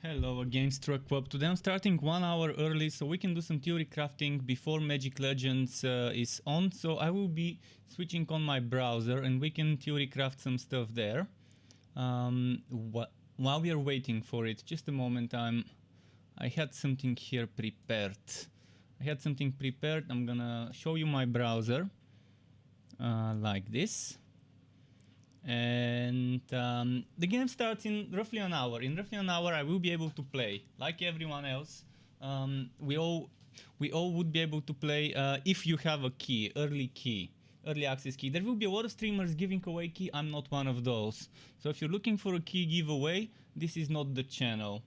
Hello again, Struckweb. Today I'm starting 1 hour early so we can do some theory crafting before Magic Legends is on. So I will be switching on my browser and we can theory craft some stuff there. While we are waiting for it, just a moment, I had something here prepared. I'm gonna show you my browser like this. And the game starts in roughly an hour. In roughly an hour I will be able to play like everyone else. We all would be able to play if you have a key, early access key. There will be a lot of streamers giving away key. I'm not one of those. So if you're looking for a key giveaway, this is not the channel.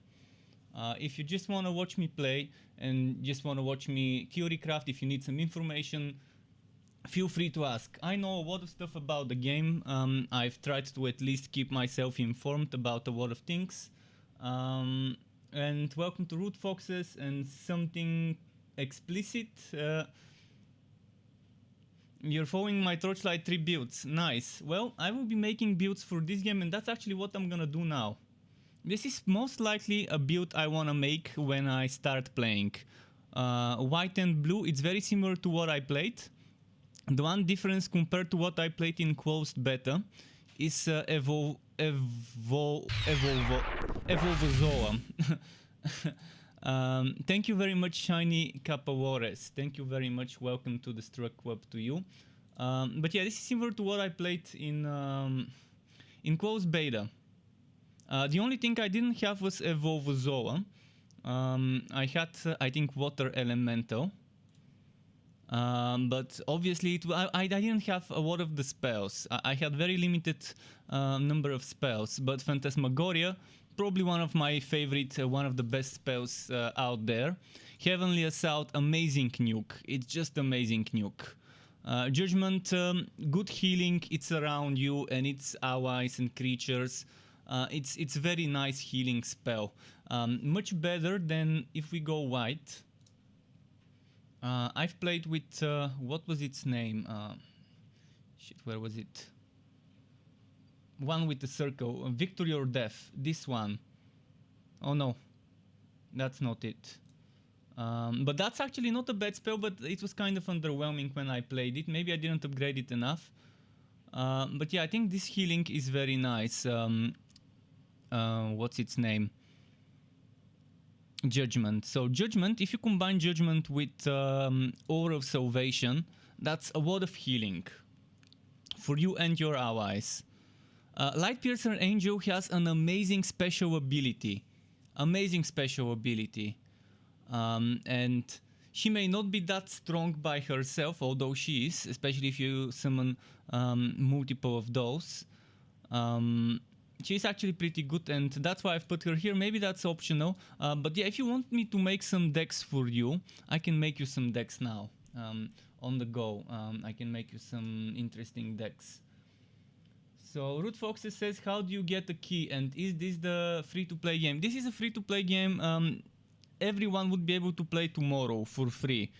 If you just want to watch me play and just want to watch me theory craft, if you need some information, feel free to ask. I know a lot of stuff about the game. I've tried to at least keep myself informed about a lot of things. And welcome to Root Foxes and something explicit. You're following my Torchlight 3 builds. Nice. Well, I will be making builds for this game and that's actually what I'm gonna do now. This is most likely a build I wanna make when I start playing. White and blue, it's very similar to what I played. The one difference compared to what I played in closed beta is Evolvozoa. Thank you very much, Shiny Capawores. Thank you very much. Welcome to the Struckweb to you. But yeah, this is similar to what I played in closed beta. The only thing I didn't have was Evolvozoa. I had, I think, Water Elemental. But obviously I didn't have a lot of the spells. I had very limited number of spells, but Phantasmagoria, probably one of my favorite, one of the best spells out there. Heavenly Assault, amazing nuke. It's just amazing nuke. Judgment, good healing. It's around you and it's allies and creatures. It's very nice healing spell. Much better than if we go white. I've played with, what was its name? Shit, where was it? One with the circle, Victory or Death, this one. Oh no, that's not it. But that's actually not a bad spell, but it was kind of underwhelming when I played it. Maybe I didn't upgrade it enough. But yeah, I think this healing is very nice. What's its name? Judgment. So Judgment, if you combine Judgment with Aura of Salvation, that's a lot of healing for you and your allies. Light Piercer Angel has an amazing special ability. And she may not be that strong by herself, although she is, especially if you summon multiple of those. She's actually pretty good and that's why I've put her here. Maybe that's optional, but yeah, if you want me to make some decks for you, I can make you some decks now, on the go. I can make you some interesting decks. So Root Foxes says, how do you get a key and is this the free-to-play game? This is a free-to-play game. Everyone would be able to play tomorrow for free.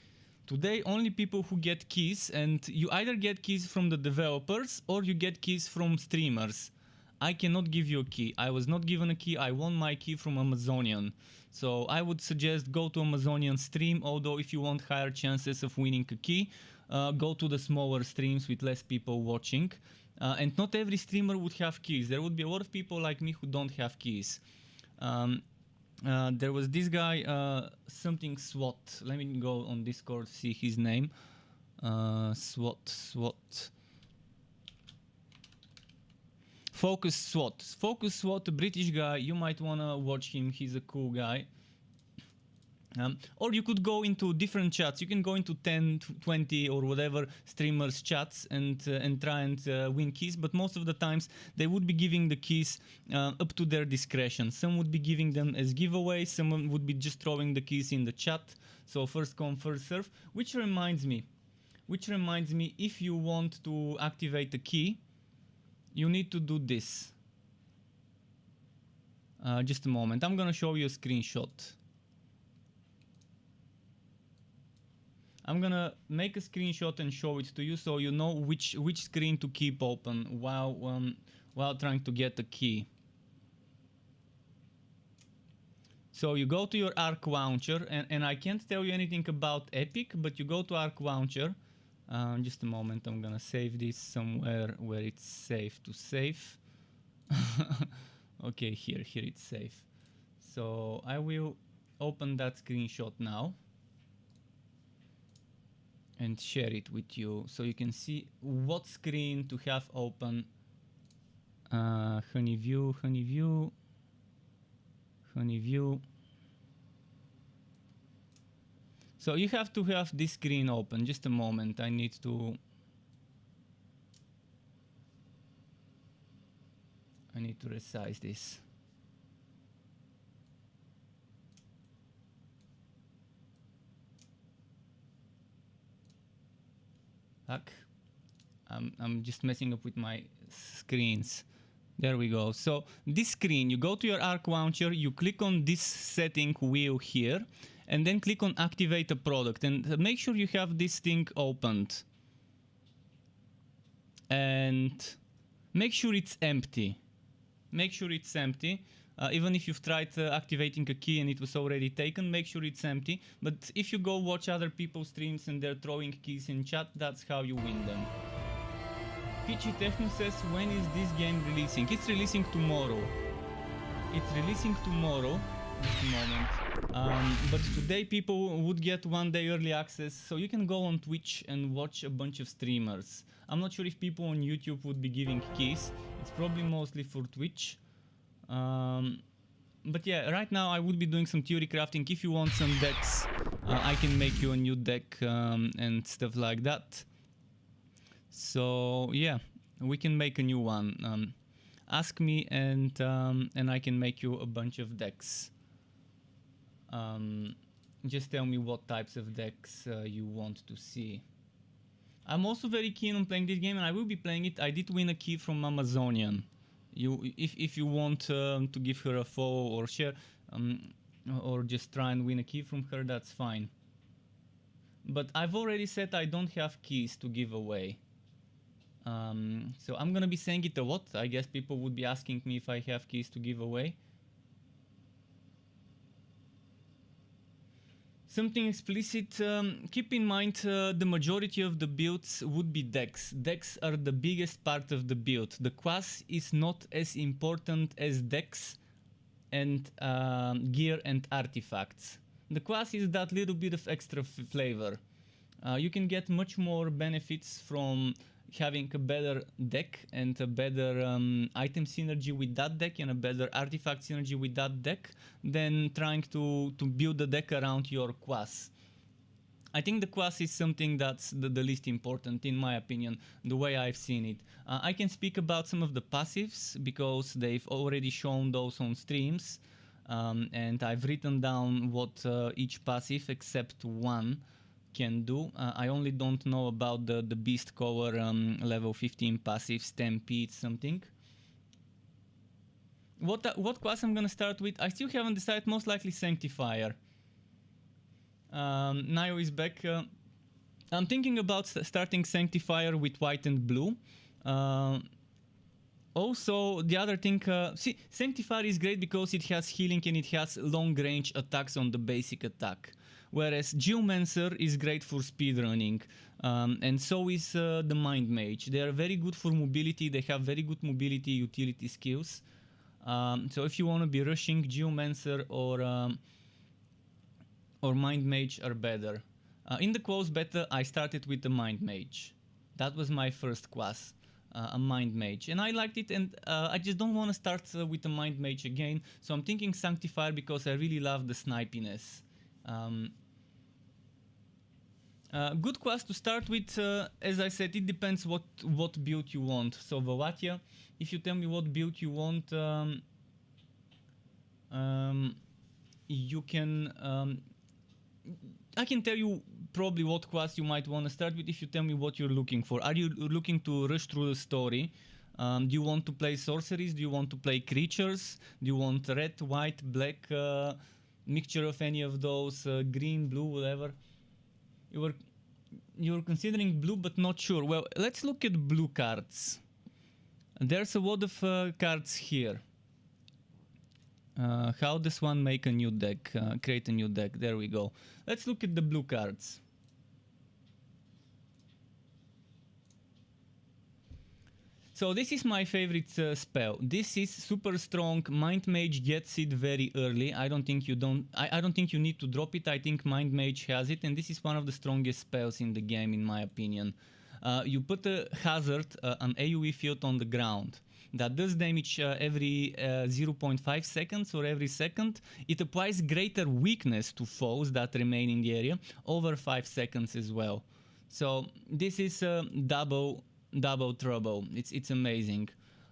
Today only people who get keys, and you either get keys from the developers or you get keys from streamers. I cannot give you a key. I was not given a key. I won my key from Amazonian. So I would suggest go to Amazonian stream, although if you want higher chances of winning a key, go to the smaller streams with less people watching. And not every streamer would have keys. There would be a lot of people like me who don't have keys. There was this guy, something SWAT. Let me go on Discord, see his name. SWAT. Focus SWAT, a British guy. You might wanna watch him. He's a cool guy. Or you could go into different chats. You can go into 10, 20 or whatever streamers chats and try and win keys. But most of the times they would be giving the keys up to their discretion. Some would be giving them as giveaways. Someone would be just throwing the keys in the chat. So first come, first serve. Which reminds me, if you want to activate a key, you need to do this. Just a moment. I'm gonna show you a screenshot. I'm gonna make a screenshot and show it to you so you know which screen to keep open while trying to get the key. So you go to your Arc Launcher, and I can't tell you anything about Epic, but you go to Arc Launcher. Just a moment, I'm gonna save this somewhere where it's safe to save. Okay, here it's safe. So I will open that screenshot now and share it with you so you can see what screen to have open. Honeyview. So you have to have this screen open. Just a moment, I need to resize this. Fuck. I'm just messing up with my screens. There we go. So this screen, you go to your Arc Launcher, you click on this setting wheel here, and then click on activate a product, and make sure you have this thing opened. And make sure it's empty. Make sure it's empty. Even if you've tried activating a key and it was already taken, make sure it's empty. But if you go watch other people's streams and they're throwing keys in chat, that's how you win them. Peachy Techno says, when is this game releasing? It's releasing tomorrow. It's releasing tomorrow. Just a moment. But today people would get 1 day early access, so you can go on Twitch and watch a bunch of streamers. I'm not sure if people on YouTube would be giving keys. It's probably mostly for Twitch. But yeah, right now I would be doing some theory crafting. If you want some decks, I can make you a new deck and stuff like that. So yeah, we can make a new one. Ask me and I can make you a bunch of decks. Just tell me what types of decks you want to see. I'm also very keen on playing this game, and I will be playing it. I did win a key from Amazonian. If you want to give her a follow or share, or just try and win a key from her, that's fine. But I've already said I don't have keys to give away. So I'm gonna be saying it a lot. I guess people would be asking me if I have keys to give away. Something explicit, keep in mind the majority of the builds would be decks. Decks are the biggest part of the build. The quas is not as important as decks and gear and artifacts. The quas is that little bit of extra flavor. You can get much more benefits from having a better deck and a better item synergy with that deck and a better artifact synergy with that deck than trying to build a deck around your quas. I think the quas is something that's the least important, in my opinion, the way I've seen it. I can speak about some of the passives because they've already shown those on streams, and I've written down what each passive except one can do. I only don't know about the Beast Cover level 15 passive Stampede something. What class I'm gonna start with? I still haven't decided. Most likely Sanctifier. Nio is back. I'm thinking about starting Sanctifier with white and blue. Also, the other thing, see, Sanctifier is great because it has healing and it has long range attacks on the basic attack. Whereas Geomancer is great for speedrunning, and so is the Mind Mage. They are very good for mobility, they have very good mobility utility skills. So if you want to be rushing, Geomancer or Mind Mage are better. In the close beta, I started with the Mind Mage. That was my first class, a Mind Mage. And I liked it, and I just don't want to start with the Mind Mage again. So I'm thinking Sanctifier because I really love the snipiness. Good class to start with. As I said, it depends what build you want. So Valatia, if you tell me what build you want, you can. I can tell you probably what class you might want to start with if you tell me what you're looking for. Are you looking to rush through the story? Do you want to play sorceries? Do you want to play creatures? Do you want red, white, black? Mixture of any of those, green, blue, whatever. You're considering blue but not sure. Well, let's look at blue cards. There's a lot of cards here. How does one make a new deck? Create a new deck. There we go. Let's look at the blue cards. So this is my favorite spell. This is super strong. Mind Mage gets it very early. I don't think you need to drop it. I think Mind Mage has it, and this is one of the strongest spells in the game, in my opinion. You put a hazard, an AoE field on the ground that does damage every 0.5 seconds or every second. It applies greater weakness to foes that remain in the area over 5 seconds as well. So this is double trouble. It's amazing.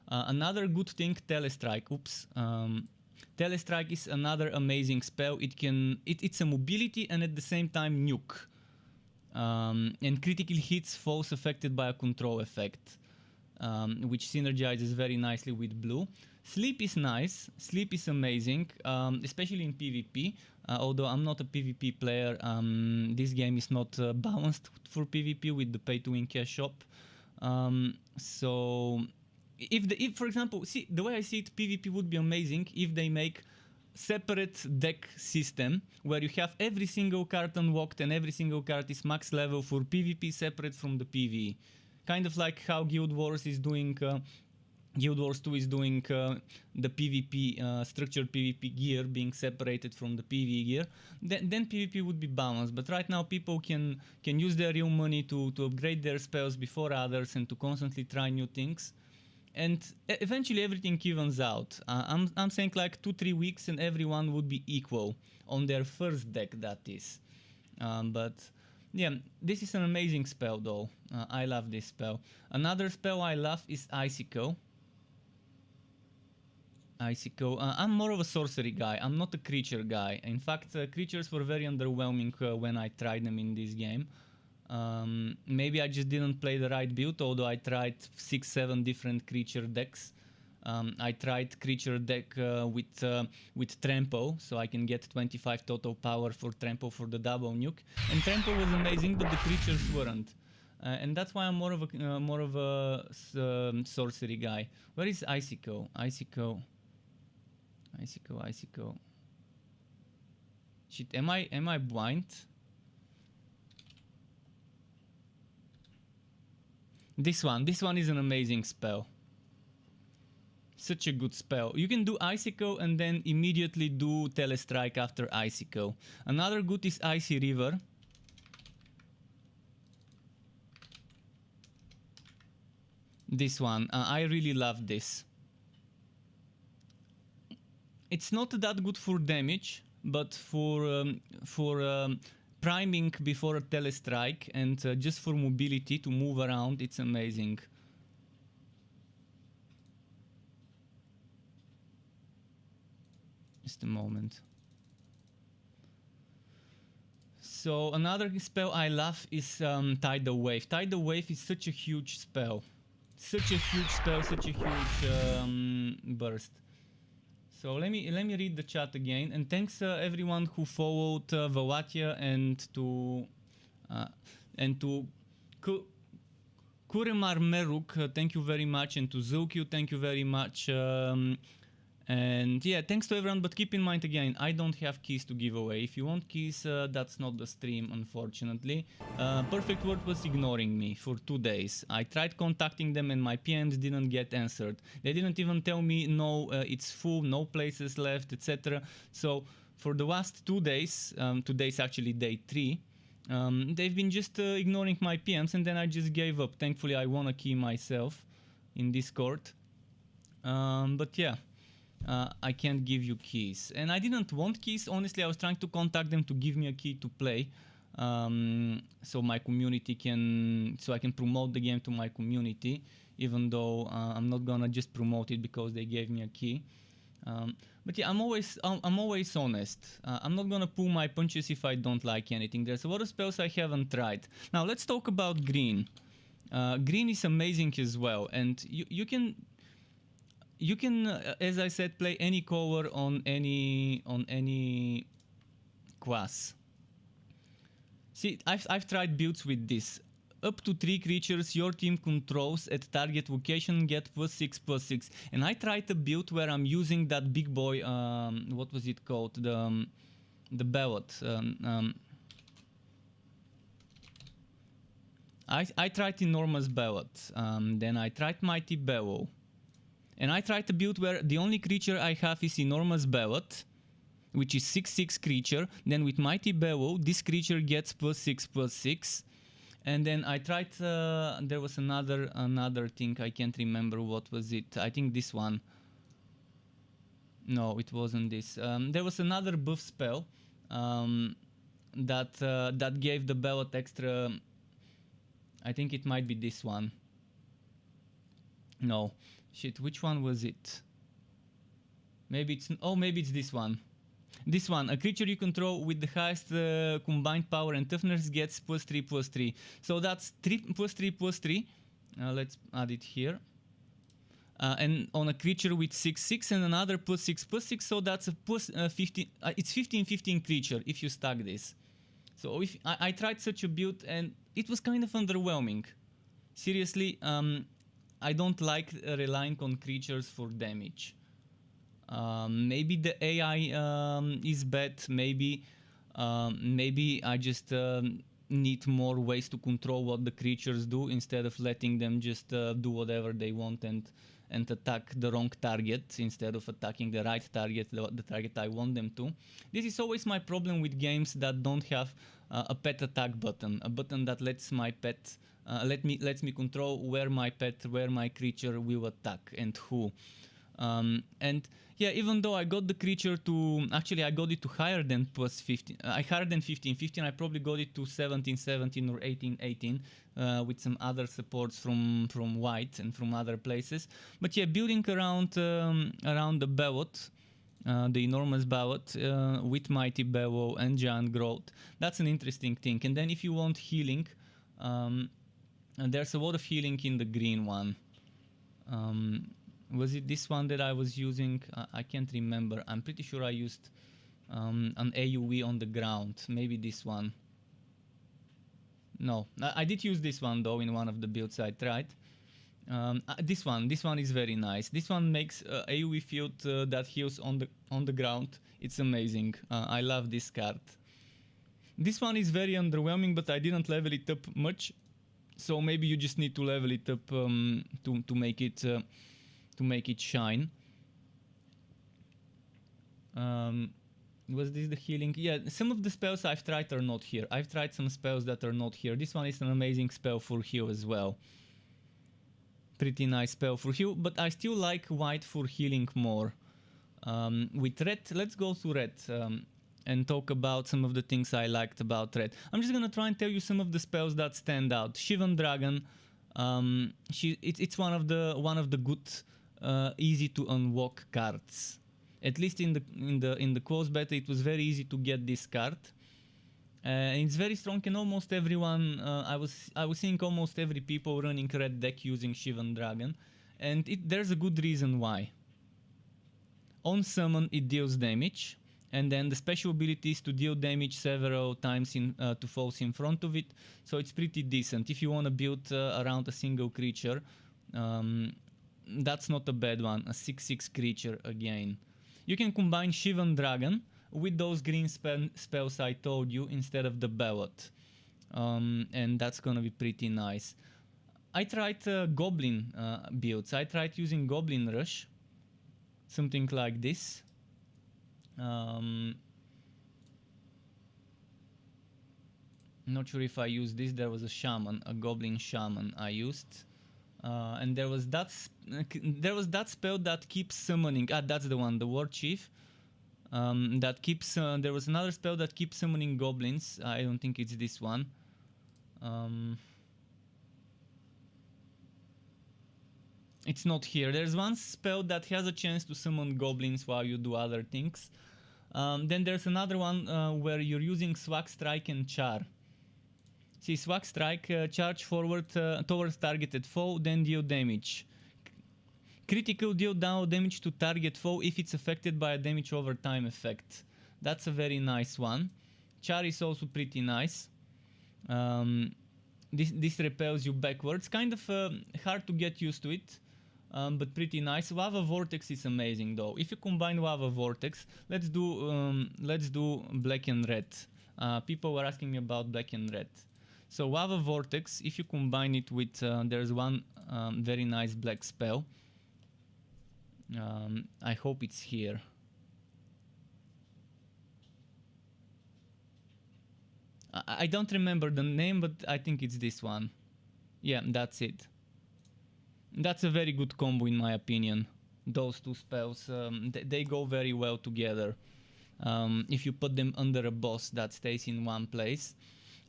Another good thing, Telestrike. Oops. Telestrike is another amazing spell. It's a mobility and at the same time nuke. And critically hits foes affected by a control effect, which synergizes very nicely with blue. Sleep is nice. Sleep is amazing, especially in PvP. Although I'm not a PvP player, this game is not balanced for PvP with the pay-to-win cash shop. So if for example, see, the way I see it, PvP would be amazing if they make separate deck system where you have every single card unlocked and every single card is max level for PvP separate from the PvE. Kind of like how Guild Wars is doing, Guild Wars 2 is doing the PvP, structured PvP gear being separated from the PvE gear. Then PvP would be balanced. But right now people can use their real money to upgrade their spells before others and to constantly try new things. And eventually everything evens out. I'm saying like 2-3 weeks and everyone would be equal on their first deck, that is. But yeah, this is an amazing spell though. I love this spell. Another spell I love is Icicle. I'm more of a sorcery guy. I'm not a creature guy. In fact, creatures were very underwhelming when I tried them in this game. Maybe I just didn't play the right build, although I tried 6-7 different creature decks. I tried creature deck with Trample, so I can get 25 total power for Trample for the double nuke. And Trample was amazing, but the creatures weren't. And that's why I'm more of a sorcery guy. Where is Icicle? Icicle. Shit, am I blind? This one is an amazing spell. Such a good spell. You can do Icicle and then immediately do Telestrike after Icicle. Another good is Icy River. This one, I really love this. It's not that good for damage, but for priming before a Telestrike and just for mobility to move around, it's amazing. Just a moment. So another spell I love is Tidal Wave. Tidal Wave is such a huge spell. Such a huge spell, such a huge burst. So let me read the chat again, and thanks everyone who followed Valatia and to Kuremar Meruk, thank you very much, and to Zulkyu, thank you very much. And yeah, thanks to everyone, but keep in mind again, I don't have keys to give away. If you want keys, that's not the stream, unfortunately. Perfect World was ignoring me for 2 days. I tried contacting them and my PMs didn't get answered. They didn't even tell me, no, it's full, no places left, etc. So for the last 2 days, today's actually day 3, they've been just ignoring my PMs, and then I just gave up. Thankfully, I won a key myself in Discord. But yeah. I can't give you keys, and I didn't want keys. Honestly, I was trying to contact them to give me a key to play, so my community so I can promote the game to my community, even though I'm not gonna just promote it because they gave me a key. But yeah, I'm always honest. I'm not gonna pull my punches if I don't like anything. There's a lot of spells I haven't tried. Now let's talk about green. Green is amazing as well, and you can, as I said, play any color on any class. See, I've tried builds with this. up to 3 creatures your team controls at target location get +6/+6. And I tried a build where I'm using that big boy, what was it called? The ballot. I tried enormous ballot. Then I tried mighty bellow. And I tried a build where the only creature I have is enormous ballot, which is 6/6 creature. Then with mighty bellow, this creature gets +6/+6. And then I tried, there was another thing, I can't remember what was it. I think this one. No, it wasn't this. There was another buff spell that gave the ballot extra. I think it might be this one. No, shit, which one was it? Maybe it's, oh, maybe it's this one. This one, a creature you control with the highest combined power and toughness gets +3/+3. So that's 3 +3/+3. Let's add it here. And on a creature with 6/6 and another +6/+6, so that's a +15. It's 15/15 creature if you stack this. So if I tried such a build and it was kind of underwhelming. Seriously, I don't like relying on creatures for damage. Maybe the AI is bad. Maybe I just need more ways to control what the creatures do instead of letting them just do whatever they want and attack the wrong target instead of attacking the right target, the target I want them to. This is always my problem with games that don't have a pet attack button, a button that lets my pet lets me control where my creature will attack and who. And yeah, even though I got the creature to, actually I got it to higher than +15, higher than 15/15, I probably got it to 17/17 or 18/18 with some other supports from white and from other places. But yeah, building around the ballot, the enormous ballot with mighty bellow and giant growth, that's an interesting thing. And then if you want healing, there's a lot of healing in the green one. Was it this one that I was using? I can't remember. I'm pretty sure I used an AoE on the ground. Maybe this one. No, I did use this one though in one of the builds I tried. This one is very nice. This one makes AoE field that heals on the ground. It's amazing. I love this card. This one is very underwhelming, but I didn't level it up much. So maybe you just need to level it up to make it shine. Was this the healing? Yeah, some of the spells I've tried are not here. I've tried some spells that are not here. This one is an amazing spell for heal as well. Pretty nice spell for heal, but I still like white for healing more. With red, let's go to red and talk about some of the things I liked about red. I'm just gonna try and tell you some of the spells that stand out. Shivan Dragon, it's one of the good easy to unlock cards. At least in the close beta, it was very easy to get this card. It's very strong, and almost everyone, I was seeing almost every people running red deck using Shivan Dragon, and there's a good reason why. On summon, it deals damage, and then the special ability is to deal damage several times to foes in front of it, so it's pretty decent. If you want to build around a single creature, that's not a bad one. A 6/6 creature again. You can combine Shivan Dragon with those green spells I told you instead of the ballot, and that's gonna be pretty nice. I tried Goblin builds. I tried using Goblin Rush, something like this. Not sure if I used this. There was a shaman, a Goblin Shaman I used. And there was that spell that keeps summoning. That's the one, the War Chief. That keeps. There was another spell that keeps summoning goblins. I don't think it's this one. It's not here. There's one spell that has a chance to summon goblins while you do other things. Then there's another one where you're using Swag Strike and Char. See, Swag Strike, charge forward towards targeted foe, then deal damage. Critical, deal down damage to target foe if it's affected by a damage over time effect. That's a very nice one. Char is also pretty nice. this repels you backwards. Kind of hard to get used to it, but pretty nice. Lava Vortex is amazing though. If you combine Lava Vortex, let's do black and red. People were asking me about black and red. So Lava Vortex, if you combine it with, there's one very nice black spell. I hope it's here. I don't remember the name, but I think it's this one. Yeah, that's it. That's a very good combo in my opinion. Those two spells, they go very well together. If you put them under a boss that stays in one place.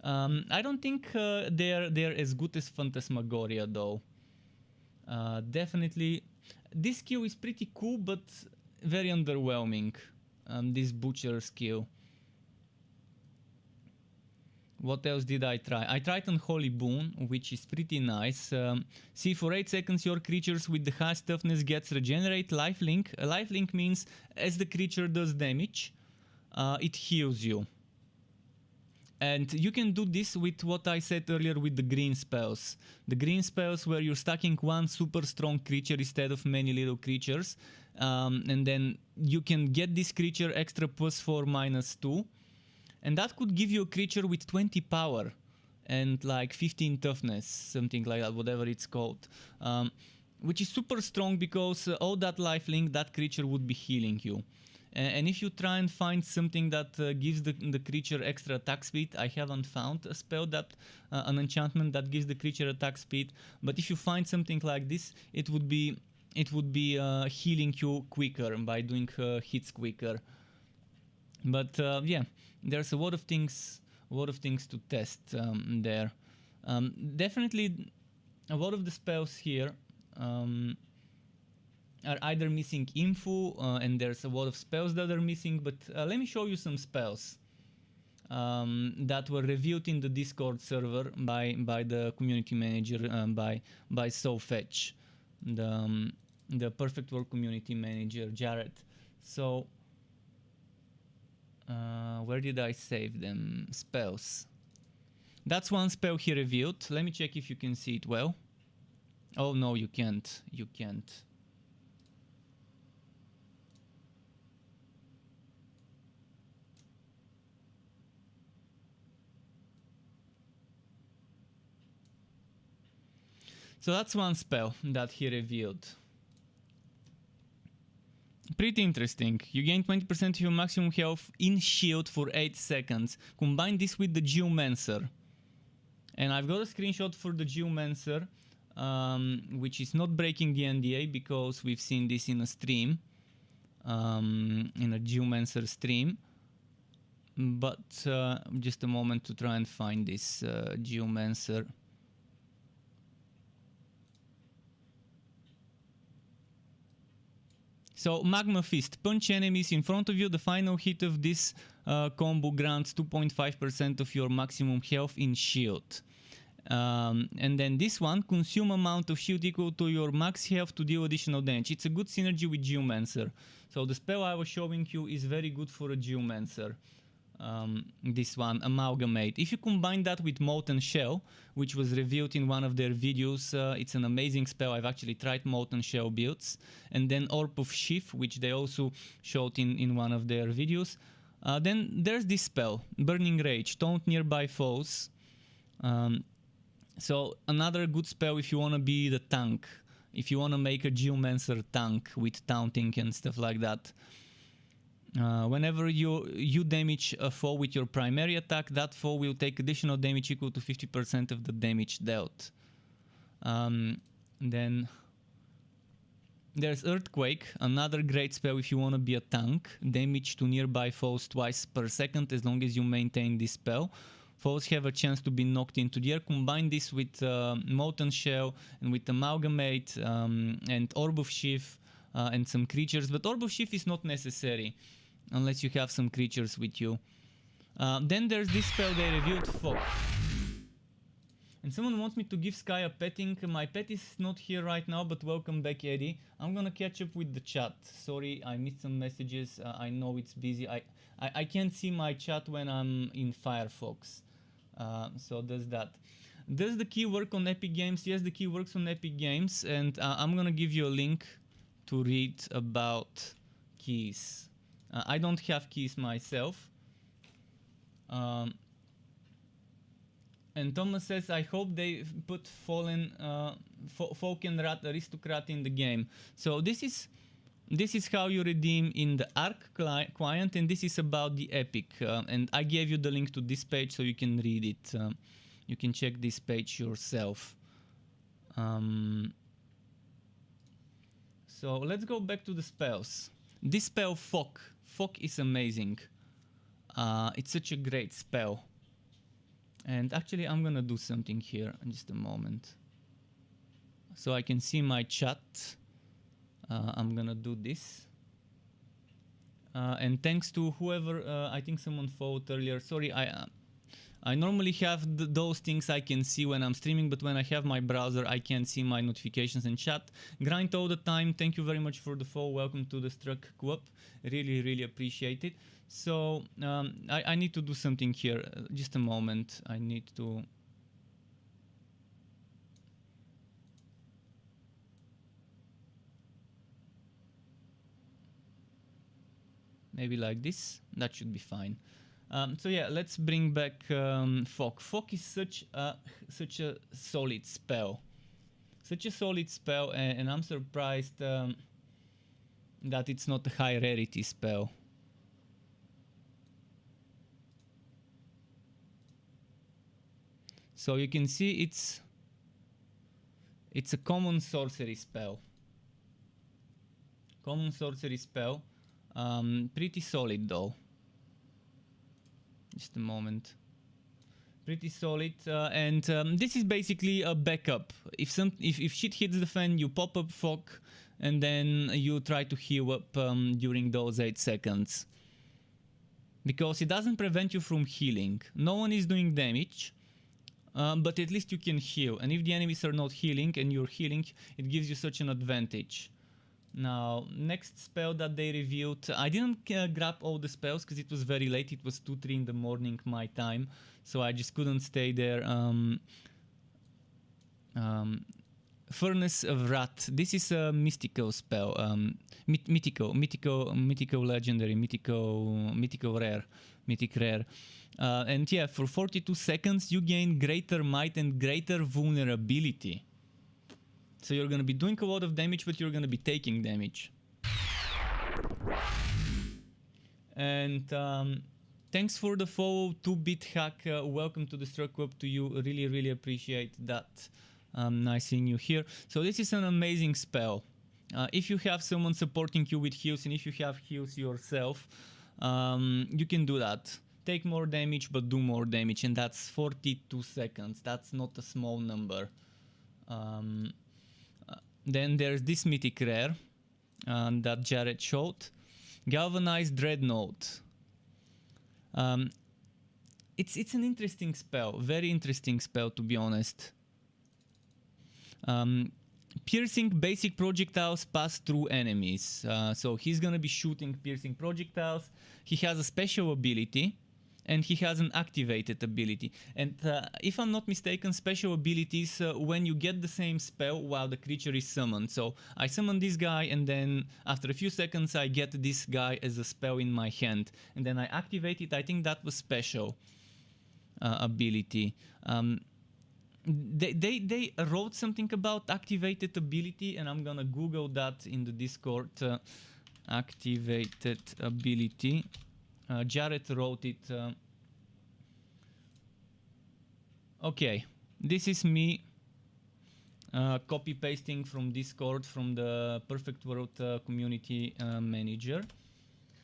I don't think they're as good as Phantasmagoria though. Definitely, this skill is pretty cool, but very underwhelming. This Butcher skill. What else did I try? I tried Unholy Boon, which is pretty nice. See, for 8 seconds your creatures with the highest toughness gets regenerate lifelink. Lifelink means as the creature does damage, it heals you. And you can do this with what I said earlier with the green spells. The green spells where you're stacking one super strong creature instead of many little creatures. And then you can get this creature extra +4, -2. And that could give you a creature with 20 power and like 15 toughness, something like that, whatever it's called. Which is super strong because all that lifelink, that creature would be healing you. And if you try and find something that gives the creature extra attack speed, I haven't found a spell that, an enchantment that gives the creature attack speed. But if you find something like this, it would be healing you quicker by doing hits quicker. But yeah, there's a lot of things to test there. Definitely, a lot of the spells here are either missing info, and there's a lot of spells that are missing. But let me show you some spells that were reviewed in the Discord server by the community manager, by SoFetch, the Perfect World community manager, Jared. So. Where did I save them? Spells. That's one spell he revealed. Let me check if you can see it well. Oh no, you can't. You can't. So that's one spell that he revealed. Pretty interesting. You gain 20% of your maximum health in shield for 8 seconds. Combine this with the Geomancer. And I've got a screenshot for the Geomancer, which is not breaking the NDA because we've seen this in a stream, in a Geomancer stream. But just a moment to try and find this Geomancer. So Magma Fist, punch enemies in front of you. The final hit of this combo grants 2.5% of your maximum health in shield. And then this one, consume amount of shield equal to your max health to deal additional damage. It's a good synergy with Geomancer. So the spell I was showing you is very good for a Geomancer. This one, Amalgamate. If you combine that with Molten Shell, which was revealed in one of their videos, it's an amazing spell. I've actually tried Molten Shell builds. And then Orb of Sheaf, which they also showed in one of their videos. Then there's this spell, Burning Rage, taunt nearby foes. So another good spell if you want to be the tank. If you want to make a Geomancer tank with taunting and stuff like that. Whenever you damage a foe with your primary attack, that foe will take additional damage equal to 50% of the damage dealt. Then there's Earthquake, another great spell if you want to be a tank. Damage to nearby foes twice per second as long as you maintain this spell. Foes have a chance to be knocked into the air. Combine this with Molten Shell and with Amalgamate and Orb of Sheaf and some creatures. But Orb of Sheaf is not necessary unless you have some creatures with you. Then there's this spell they revealed, Fog. And someone wants me to give Sky a petting. My pet is not here right now, but welcome back, Eddie. I'm gonna catch up with the chat. Sorry, I missed some messages. I know it's busy. I can't see my chat when I'm in Firefox. So there's that. Does the key work on Epic Games? Yes, the key works on Epic Games, and I'm gonna give you a link to read about keys. I don't have keys myself. And Thomas says, I hope they put Falkenrath Aristocrat in the game. So this is how you redeem in the Arc client, and this is about the Epic. And I gave you the link to this page so you can read it. You can check this page yourself. So let's go back to the spells. This spell, Fog. Fog is amazing. It's such a great spell. And actually, I'm gonna do something here in just a moment. So I can see my chat. I'm gonna do this. And thanks to whoever, I think someone followed earlier. Sorry, I normally have those things I can see when I'm streaming, but when I have my browser, I can't see my notifications and chat. Grind all the time. Thank you very much for the follow. Welcome to the Struck Co-op. Really, really appreciate it. So I need to do something here. Just a moment. I need to... Maybe like this. That should be fine. So yeah, let's bring back Fog. Fog is such a solid spell. Such a solid spell, and I'm surprised that it's not a high rarity spell. So you can see it's a common sorcery spell. Common sorcery spell. Pretty solid though. Just a moment. Pretty solid, and this is basically a backup. If shit hits the fan, you pop up Fog, and then you try to heal up during those 8 seconds. Because it doesn't prevent you from healing. No one is doing damage, but at least you can heal. And if the enemies are not healing and you're healing, it gives you such an advantage. Now, next spell that they revealed, I didn't grab all the spells because it was very late. It was 2-3 in the morning my time, so I just couldn't stay there. Furnace of Wrath. This is a mystical spell. Mythical legendary, mythical rare, mythic rare. And yeah, for 42 seconds you gain greater might and greater vulnerability. So you're going to be doing a lot of damage, but you're going to be taking damage. And thanks for the follow, 2-bit hack. Welcome to the Struck Co-op to you. Really, really appreciate that. Nice seeing you here. So this is an amazing spell. If you have someone supporting you with heals, and if you have heals yourself, you can do that. Take more damage, but do more damage. And that's 42 seconds. That's not a small number. Then there's this mythic rare that Jared showed. Galvanized Dreadnought. It's an interesting spell. Very interesting spell, to be honest. Piercing basic projectiles pass through enemies. So he's gonna be shooting piercing projectiles. He has a special ability. And he has an activated ability. And if I'm not mistaken, special abilities when you get the same spell while the creature is summoned. So I summon this guy, and then after a few seconds I get this guy as a spell in my hand. And then I activate it. I think that was special ability. They wrote something about activated ability, and I'm gonna Google that in the Discord. Activated ability. Jared wrote it. Okay, this is me copy pasting from Discord from the Perfect World community manager.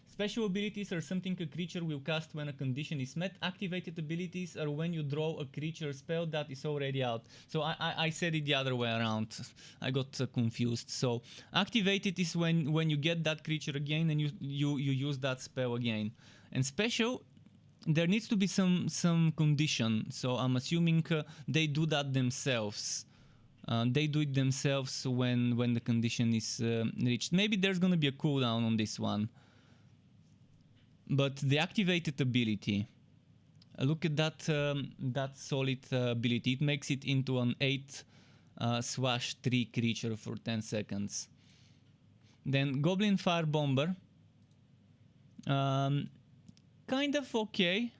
Special abilities are something a creature will cast when a condition is met. Activated abilities are when you draw a creature spell that is already out. So I said it the other way around. I got confused. So activated is when you get that creature again and you use that spell again. And special, there needs to be some condition. So I'm assuming they do that themselves. They do it themselves when the condition is reached. Maybe there's gonna be a cooldown on this one. But the activated ability, Look at that that solid ability. It makes it into an 8/3 creature for 10 seconds. Then Goblin Fire Bomber. Kind of okay.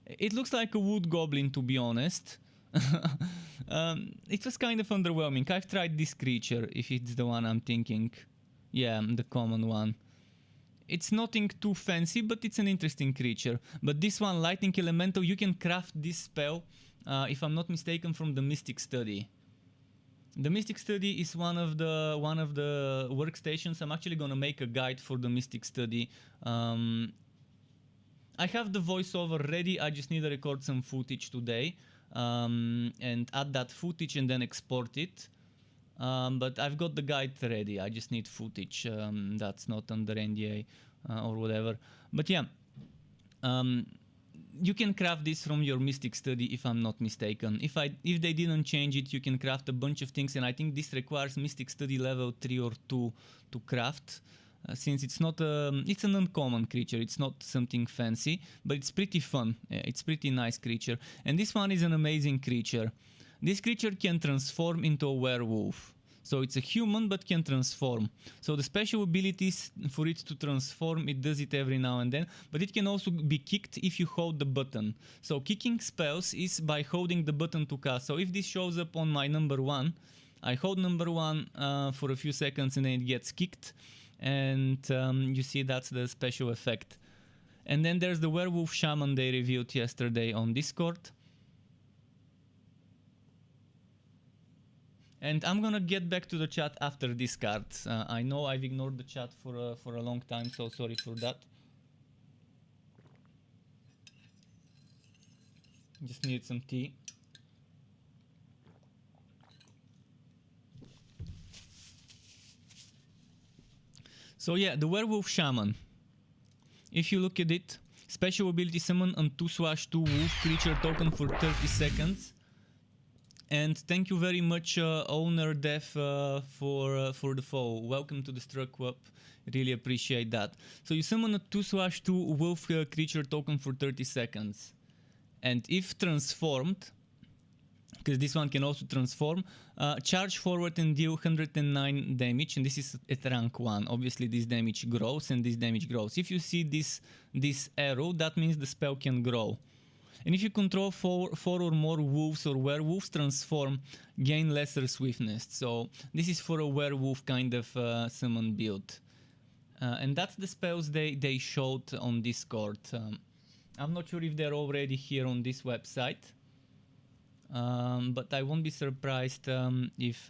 It looks like a wood goblin, to be honest. It was kind of underwhelming. I've tried this creature, if it's the one I'm thinking. Yeah, the common one. It's nothing too fancy, but it's an interesting creature. But this one, Lightning Elemental, you can craft this spell, if I'm not mistaken, from the Mystic Study. The Mystic Study is one of the workstations. I'm actually gonna make a guide for the Mystic Study. I have the voiceover ready. I just need to record some footage today and add that footage and then export it. But I've got the guide ready. I just need footage that's not under NDA or whatever. But yeah, you can craft this from your Mystic Study, if I'm not mistaken. If they didn't change it, you can craft a bunch of things, and I think this requires Mystic Study level 3 or 2 to craft. Since it's not it's an uncommon creature, it's not something fancy, but it's pretty fun. Yeah, it's pretty nice creature. And this one is an amazing creature. This creature can transform into a werewolf. So it's a human but can transform. So the special abilities for it to transform, it does it every now and then, but it can also be kicked if you hold the button. So kicking spells is by holding the button to cast. So if this shows up on my number 1, I hold number 1 for a few seconds and then it gets kicked. And you see that's the special effect. And then there's the Werewolf Shaman they reviewed yesterday on Discord. And I'm gonna get back to the chat after this card. I know I've ignored the chat for a long time, so sorry for that. Just need some tea. So yeah, the Werewolf Shaman. If you look at it, special ability summon a 2/2 wolf creature token for 30 seconds. And thank you very much, Owner Def, for the follow. Welcome to the Struck Club. Really appreciate that. So you summon a 2/2 wolf creature token for 30 seconds. And if transformed, because this one can also transform, charge forward and deal 109 damage, and this is at rank 1. Obviously this damage grows and this damage grows. If you see this arrow, that means the spell can grow. And if you control 4 or more wolves or werewolves, transform, gain lesser swiftness. So this is for a werewolf kind of summon build. And that's the spells they showed on Discord. I'm not sure if they're already here on this website. But I won't be surprised if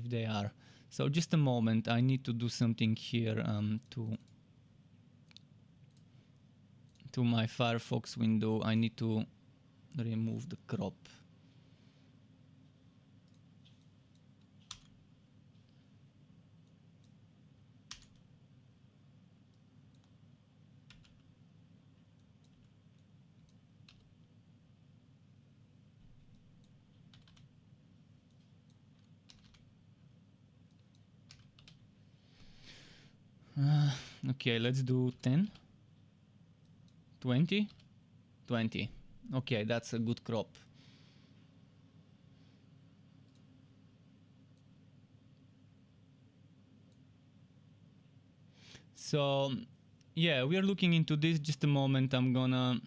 they are. So just a moment, I need to do something here to my Firefox window. I need to remove the crop. Okay, let's do 10. 20? 20. Okay, that's a good crop. So, yeah, we are looking into this. Just a moment, I'm gonna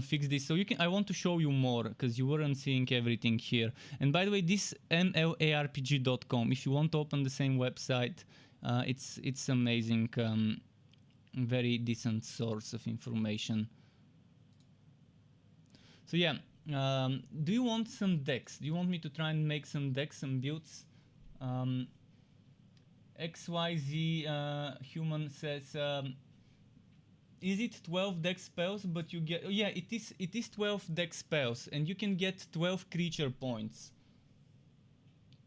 fix this. So I want to show you more because you weren't seeing everything here. And by the way, this mlarpg.com, if you want to open the same website, it's amazing. Very decent source of information. So yeah, do you want some decks? Do you want me to try and make some decks, some builds? XYZ human says, is it 12 deck spells? But you get, yeah, it is 12 deck spells, and you can get 12 creature points,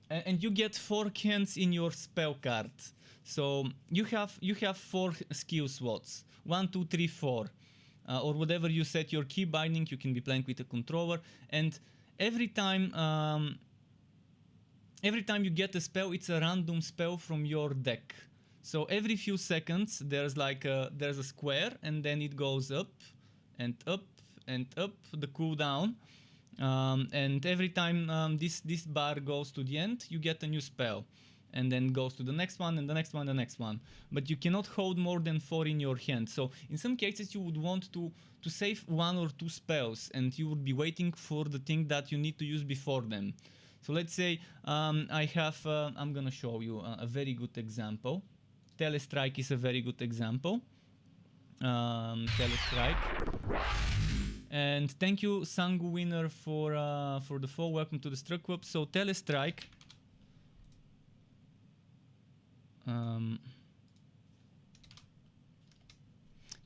and you get 4 hands in your spell card. So you have 4 skill slots, 1, 2, 3, 4, or whatever you set your key binding. You can be playing with a controller, and every time you get a spell, it's a random spell from your deck. So every few seconds there's like there's a square, and then it goes up and up and up the cooldown. And every time this bar goes to the end, you get a new spell, and then goes to the next one and the next one, the next one. But you cannot hold more than 4 in your hand. So in some cases you would want to save 1 or 2 spells, and you would be waiting for the thing that you need to use before them. So let's say I have, I'm gonna show you a very good example. Telestrike is a very good example. Telestrike. And thank you, Sangu Winner, for the follow. Welcome to the Struck Club. So Telestrike.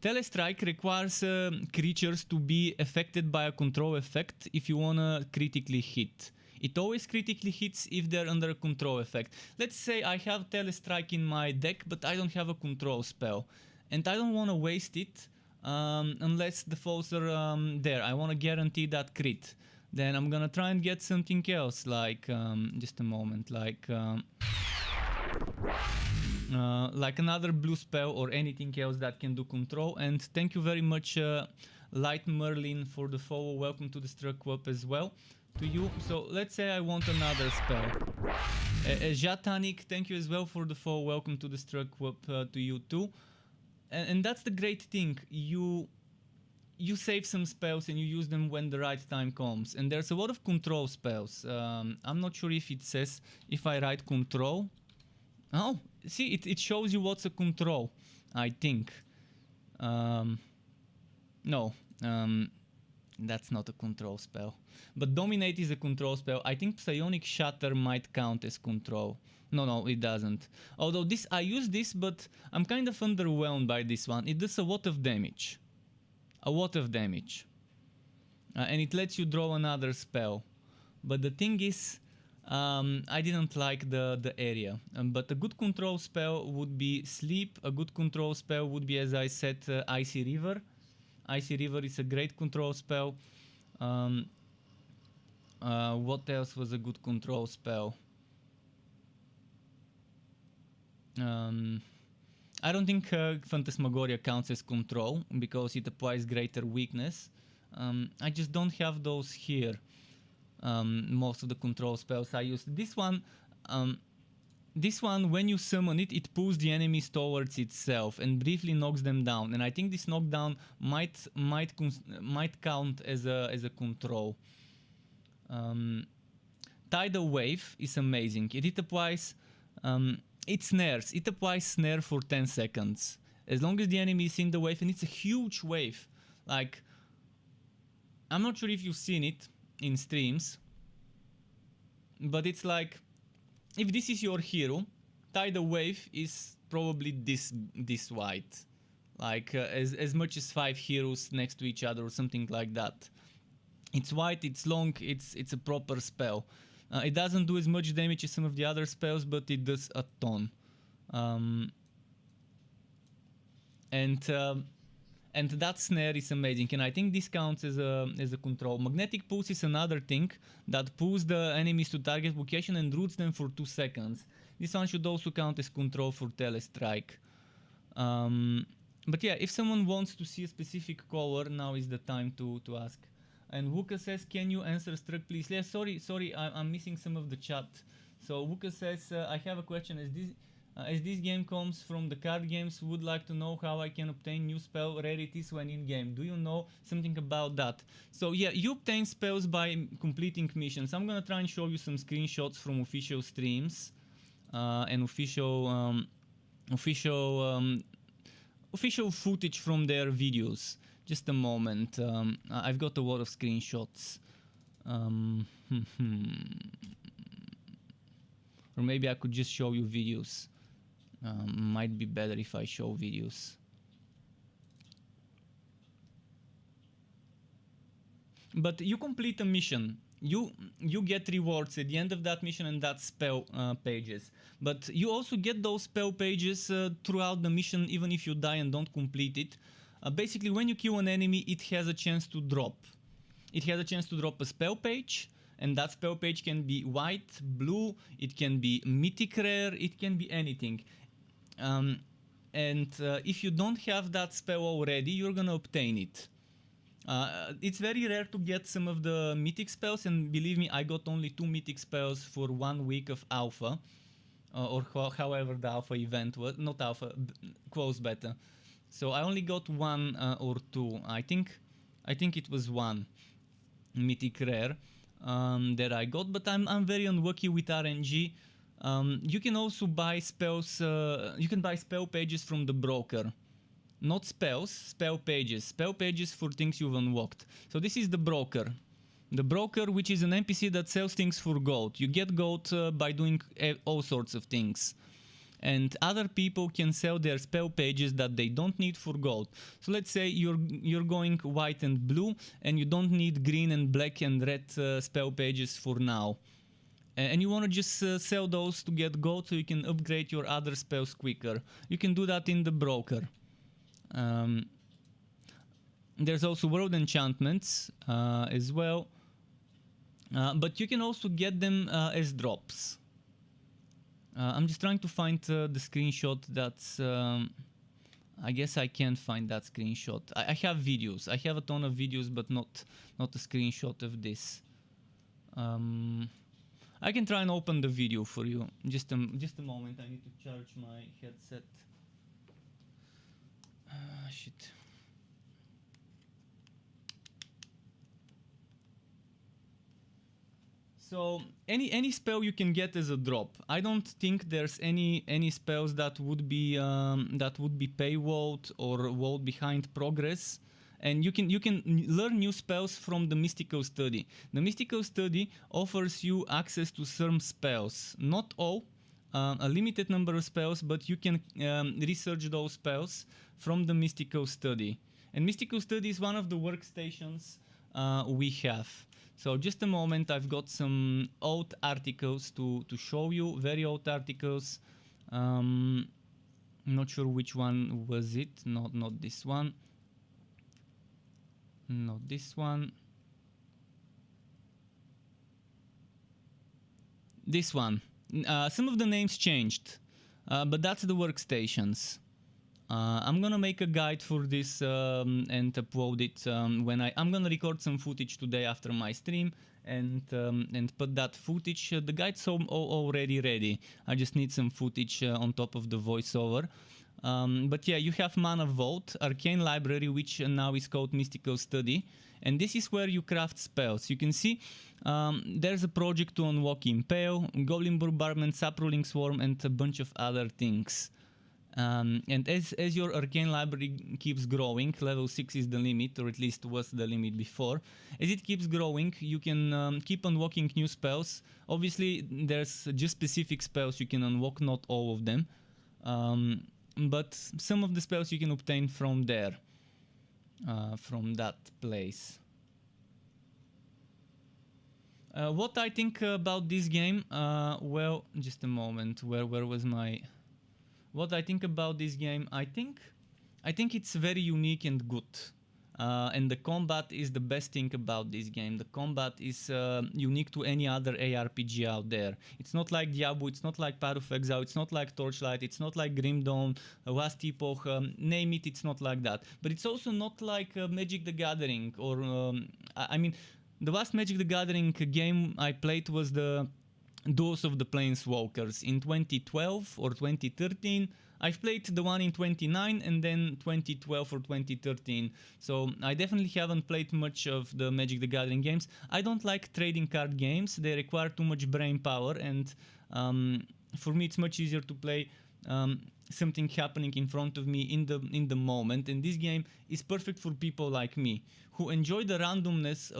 Telestrike requires creatures to be affected by a control effect if you wanna critically hit. It always critically hits if they're under a control effect. Let's say I have Telestrike in my deck, but I don't have a control spell. And I don't want to waste it unless the foes are there. I want to guarantee that crit. Then I'm gonna try and get something else, like, just a moment, like another blue spell or anything else that can do control. And thank you very much, Light Merlin, for the follow. Welcome to the Struck Club as well. To you. So let's say I want another spell. Jatanik, thank you as well for the follow. Welcome to the Struck Club to you too. And that's the great thing. You save some spells and you use them when the right time comes. And there's a lot of control spells. I'm not sure if it says if I write control. Oh, see, it shows you what's a control, I think. No. That's not a control spell. But Dominate is a control spell. I think Psionic Shatter might count as control. No, it doesn't. Although this, I use this, but I'm kind of underwhelmed by this one. It does a lot of damage. A lot of damage. And it lets you draw another spell. But the thing is, I didn't like the area. But a good control spell would be Sleep. A good control spell would be, as I said, Icy River. Icy River is a great control spell. What else was a good control spell? I don't think Phantasmagoria counts as control because it applies greater weakness. I just don't have those here. Most of the control spells I used. This one, when you summon it, it pulls the enemies towards itself and briefly knocks them down. And I think this knockdown might count as a control. Tidal Wave is amazing. It applies. It snares. It applies snare for 10 seconds. As long as the enemy is in the wave, and it's a huge wave. Like, I'm not sure if you've seen it in streams, but it's like, if this is your hero, Tidal Wave is probably this wide. Like, as much as 5 heroes next to each other or something like that. It's wide, it's long, it's a proper spell. It doesn't do as much damage as some of the other spells, but it does a ton. And that snare is amazing, and I think this counts as a control. Magnetic Pulse is another thing that pulls the enemies to target location and roots them for 2 seconds. This one should also count as control for Telestrike. But yeah, if someone wants to see a specific color, now is the time to ask. And Wuka says, can you answer Struck, please? Yeah, sorry, I'm missing some of the chat. So Wuka says, I have a question. As this game comes from the card games, would like to know how I can obtain new spell rarities when in game. Do you know something about that? So yeah, you obtain spells by completing missions. I'm gonna try and show you some screenshots from official streams and official footage from their videos. Just a moment. I've got a lot of screenshots. Or maybe I could just show you videos. Might be better if I show videos. But you complete a mission. You get rewards at the end of that mission, and that's spell pages. But you also get those spell pages throughout the mission, even if you die and don't complete it. Basically, when you kill an enemy, it has a chance to drop. It has a chance to drop a spell page, and that spell page can be white, blue, it can be mythic rare, it can be anything. And if you don't have that spell already, you're gonna obtain it. It's very rare to get some of the mythic spells, and believe me, I got only 2 mythic spells for 1 week of alpha, or however the alpha event was, not alpha, close beta. So I only got 1 or 2. I think it was 1 mythic rare that I got, but I'm very unlucky with RNG. You can also buy spells. You can buy spell pages from the broker. Not spells, spell pages. Spell pages for things you've unlocked. So this is the broker. The broker, which is an NPC that sells things for gold. You get gold by doing all sorts of things. And other people can sell their spell pages that they don't need for gold. So let's say you're going white and blue, and you don't need green and black and red spell pages for now. And you want to just sell those to get gold so you can upgrade your other spells quicker. You can do that in the broker. There's also world enchantments as well, but you can also get them as drops. I'm just trying to find the screenshot that's... I guess I can't find that screenshot. I have videos. I have a ton of videos, but not a screenshot of this. I can try and open the video for you. Just a moment. I need to charge my headset. Shit. So any spell you can get as a drop. I don't think there's any spells that would be paywalled or walled behind progress. And you can learn new spells from the Mystical Study. The Mystical Study offers you access to some spells, not all, a limited number of spells, but you can research those spells from the Mystical Study. And Mystical Study is one of the workstations we have. So just a moment, I've got some old articles to show you, very old articles. Not sure which one was it, not this one. Not this one. This one. Some of the names changed, but that's the workstations. I'm gonna make a guide for this and upload it when I'm gonna record some footage today after my stream and put that footage. The guide's already ready. I just need some footage on top of the voiceover. But yeah, you have Mana Vault, Arcane Library, which now is called Mystical Study, and this is where you craft spells. You can see there's a project to unlock Impale, Goblin Bombardment, Saproling Swarm, and a bunch of other things. And as your Arcane Library keeps growing, level 6 is the limit, or at least was the limit before. As it keeps growing, you can keep unlocking new spells. Obviously, there's just specific spells you can unlock, not all of them. But some of the spells you can obtain from there, from that place. What I think about this game, well, just a moment, where was my... What I think about this game, I think it's very unique and good. And the combat is the best thing about this game. The combat is unique to any other ARPG out there. It's not like Diablo, it's not like Path of Exile, it's not like Torchlight, it's not like Grim Dawn, Last Epoch, name it, it's not like that. But it's also not like Magic the Gathering, or I mean, the last Magic the Gathering game I played was the Duels of the Planeswalkers in 2012 or 2013. I've played the one in 2009 and then 2012 or 2013. So I definitely haven't played much of the Magic the Gathering games. I don't like trading card games. They require too much brain power, and for me it's much easier to play something happening in front of me in the moment. And this game is perfect for people like me who enjoy the randomness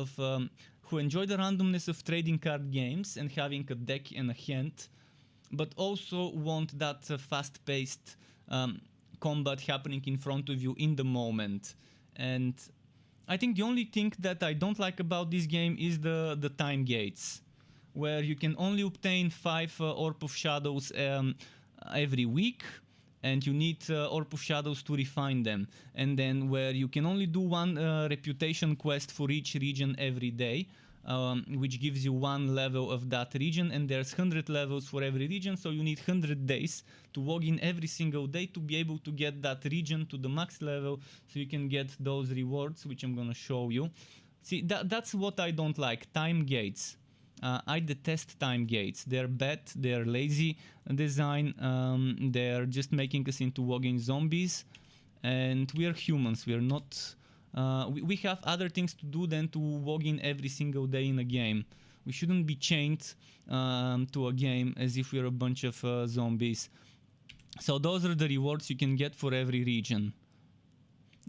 of trading card games and having a deck and a hand, but also want that fast-paced combat happening in front of you in the moment. And I think the only thing that I don't like about this game is the time gates, where you can only obtain 5 Orb of Shadows every week, and you need Orb of Shadows to refine them. And then where you can only do 1 reputation quest for each region every day. which gives you 1 level of that region, and there's 100 levels for every region, so you need 100 days to log in every single day to be able to get that region to the max level, so you can get those rewards, which I'm gonna show you. See, that's what I don't like, time gates. I detest time gates. They're bad, they're lazy design, they're just making us into walking zombies, and we are humans, we are not... we have other things to do than to log in every single day in a game. We shouldn't be chained to a game as if we're a bunch of zombies. So those are the rewards you can get for every region.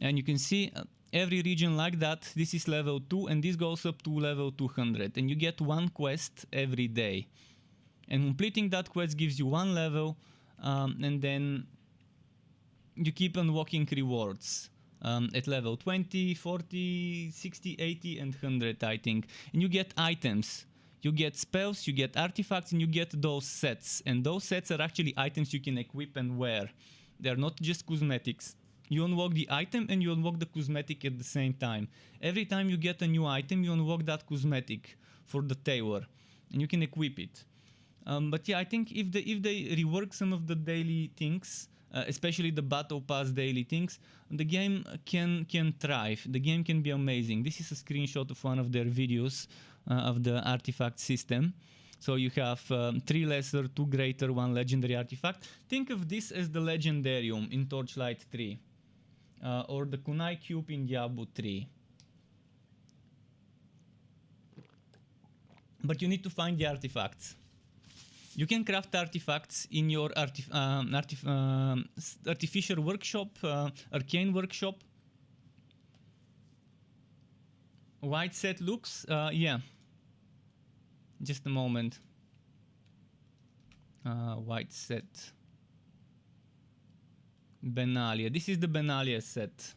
And you can see every region like that, this is level 2, and this goes up to level 200. And you get 1 quest every day. And completing that quest gives you 1 level, and then you keep unlocking rewards. At level 20, 40, 60, 80 and 100, I think. And you get items. You get spells, you get artifacts, and you get those sets. And those sets are actually items you can equip and wear. They're not just cosmetics. You unlock the item and you unlock the cosmetic at the same time. Every time you get a new item, you unlock that cosmetic for the tailor. And you can equip it. But yeah, I think if they rework some of the daily things, especially the battle pass daily things, the game can thrive. The game can be amazing. This is a screenshot of one of their videos of the artifact system. So you have 3 lesser, 2 greater, 1 legendary artifact. Think of this as the legendarium in Torchlight 3, or the kunai cube in Diablo 3. But you need to find the artifacts. You can craft artifacts in your artificial workshop, arcane workshop. White set looks, yeah. Just a moment. White set. Benalia. This is the Benalia set.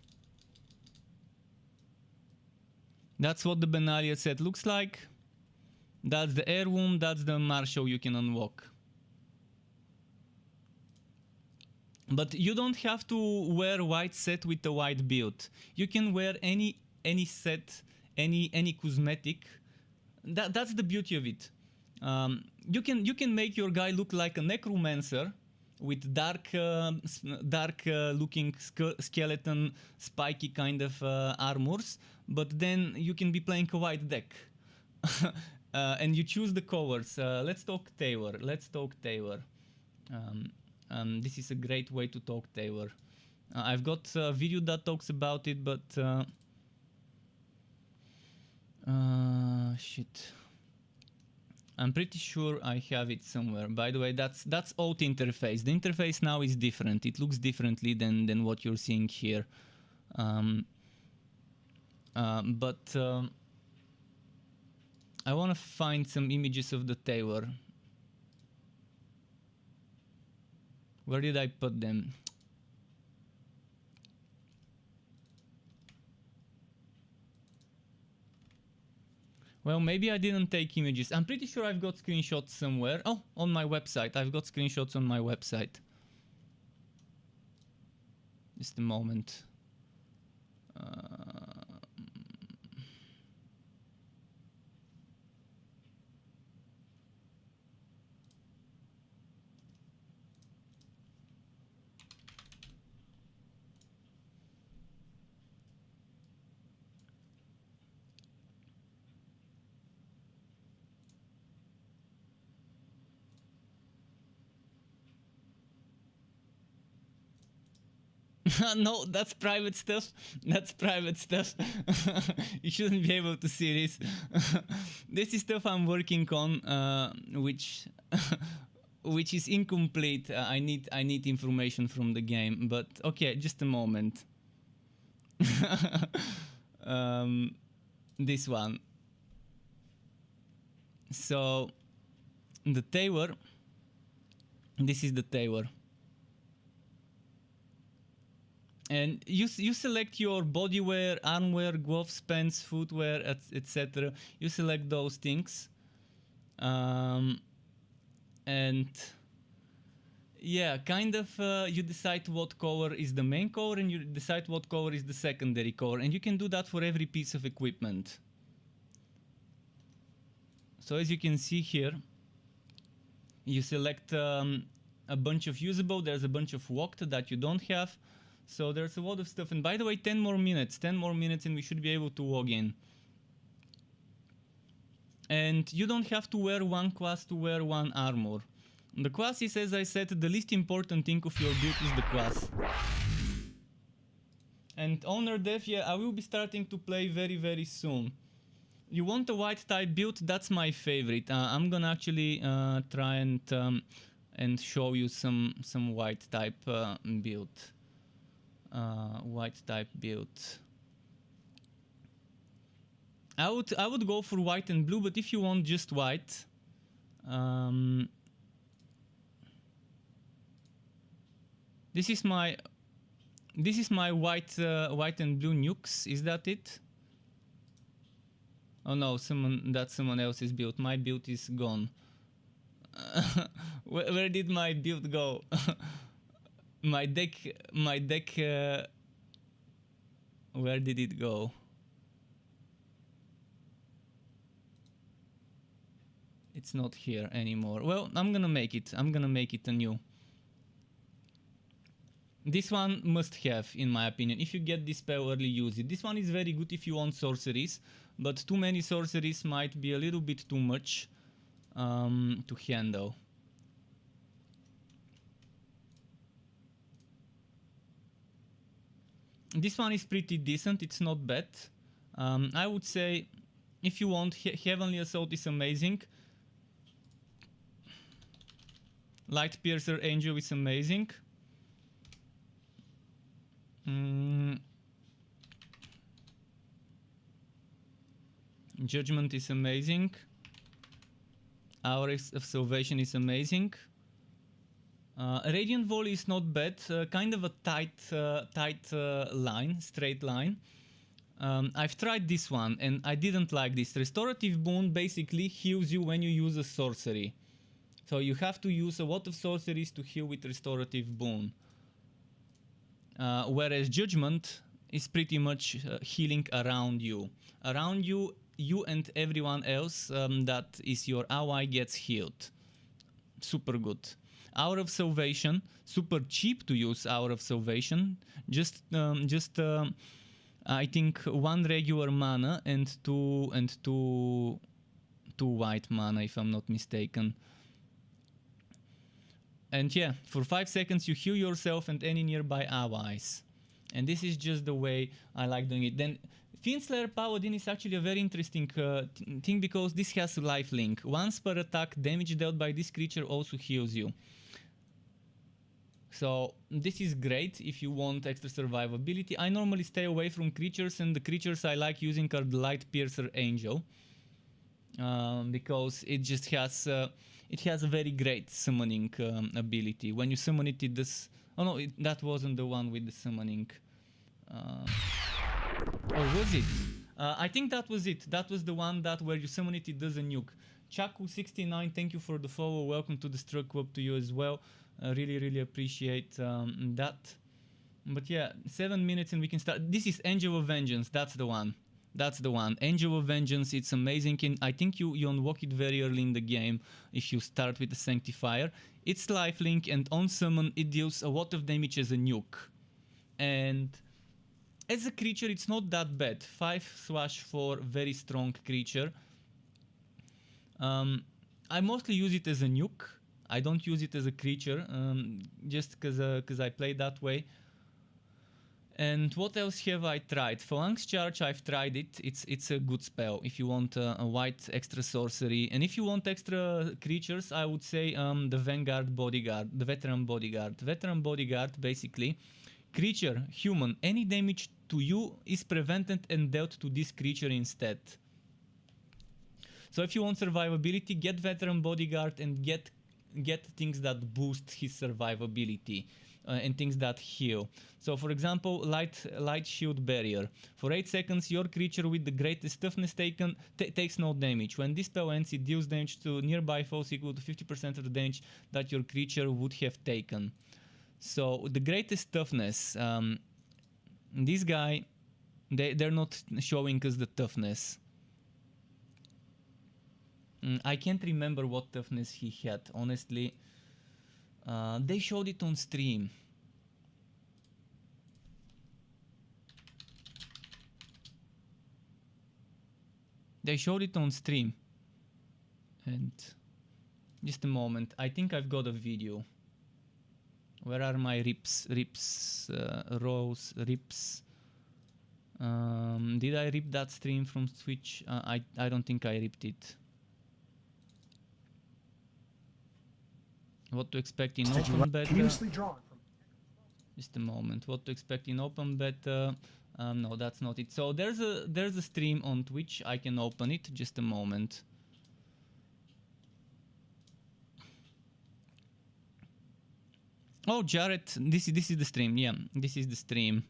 That's what the Benalia set looks like. That's the heirloom, that's the marshal you can unlock. But you don't have to wear white set with a white build. You can wear any set, any cosmetic. That's the beauty of it. You can make your guy look like a necromancer with dark looking skeleton, spiky kind of armors, but then you can be playing a white deck. And you choose the colors. Let's talk tailor. This is a great way to talk tailor. I've got a video that talks about it, but shit. I'm pretty sure I have it somewhere. By the way, that's old interface. The interface now is different. It looks differently than what you're seeing here. I want to find some images of the tailor. Where did I put them? Well, maybe I didn't take images. I'm pretty sure I've got screenshots somewhere. Oh, on my website. I've got screenshots on my website. Just a moment. No, that's private stuff. That's private stuff. You shouldn't be able to see this. This is stuff I'm working on, which is incomplete. I need information from the game. But okay, just a moment. This one. So the tailor. This is the tailor. And you select your bodywear, armwear, gloves, pants, footwear, etc. You select those things. And yeah, kind of you decide what color is the main color and you decide what color is the secondary color. And you can do that for every piece of equipment. So as you can see here, you select a bunch of usable, there's a bunch of walked that you don't have. So there's a lot of stuff. And by the way, 10 more minutes and we should be able to log in. And you don't have to wear one class to wear one armor. The class is, as I said, the least important thing of your build is the class. And Owner Dev, yeah, I will be starting to play very, very soon. You want a white type build? That's my favorite. I'm gonna actually try and show you some white type build. White type build. I would go for white and blue, but if you want just white, this is my white and blue nukes. Is that it? Oh no, that's someone else's build. My build is gone. Where did my build go? my deck. Where did it go? It's not here anymore. Well, I'm gonna make it anew. This one must have, in my opinion. If you get this spell early, use it. This one is very good if you want sorceries, but too many sorceries might be a little bit too much to handle. This one is pretty decent, it's not bad. I would say if you want, Heavenly Assault is amazing. Light Piercer Angel is amazing. Judgment is amazing. Hour of Salvation is amazing. Radiant Volley is not bad. Kind of a tight line, straight line. I've tried this one and I didn't like this. Restorative Boon basically heals you when you use a sorcery. So you have to use a lot of sorceries to heal with Restorative Boon. Whereas Judgment is pretty much healing around you. Around you, you and everyone else that is your ally gets healed. Super good. Hour of Salvation, super cheap to use Hour of Salvation. Just I think 1 regular mana and two white mana, if I'm not mistaken. And yeah, for 5 seconds you heal yourself and any nearby allies. And this is just the way I like doing it. Then Fiendslayer Paladin is actually a very interesting thing because this has lifelink. Once per attack, damage dealt by this creature also heals you. So this is great if you want extra survivability. I normally stay away from creatures, and the creatures I like using are the Light Piercer Angel. Because it just has it has a very great summoning ability. When you summon it, it does... Oh no, that wasn't the one with the summoning. Or was it? I think that was it. That was the one that where you summon it, it does a nuke. Chaku69, thank you for the follow. Welcome to the Struck Club to you as well. Really appreciate that. But yeah, 7 minutes and we can start. This is Angel of Vengeance. That's the one. That's the one. Angel of Vengeance, it's amazing. And I think you unlock it very early in the game if you start with the Sanctifier. It's lifelink, and on summon it deals a lot of damage as a nuke. And as a creature it's not that bad. 5/4, very strong creature. I mostly use it as a nuke. I don't use it as a creature, just because I play that way. And what else have I tried? Phalanx Charge, I've tried it. It's a good spell if you want a white extra sorcery. And if you want extra creatures, I would say the Vanguard Bodyguard, the Veteran Bodyguard. Veteran Bodyguard, basically, creature, human, any damage to you is prevented and dealt to this creature instead. So if you want survivability, get Veteran Bodyguard and get things that boost his survivability. And things that heal. So for example, light shield barrier. For 8 seconds your creature with the greatest toughness takes no damage. When this spell ends, it deals damage to nearby foes equal to 50% of the damage that your creature would have taken. So the greatest toughness, this guy, they're not showing us the toughness. I can't remember what toughness he had, honestly. They showed it on stream. They showed it on stream. And just a moment, I think I've got a video. Where are my rips? Rows, rips. Did I rip that stream from Twitch? I don't think I ripped it. What to expect in open beta? Just a moment. What to expect in open beta? No, that's not it. So there's a stream on Twitch. I can open it. Just a moment. Oh, Jared, this is the stream. Yeah, this is the stream.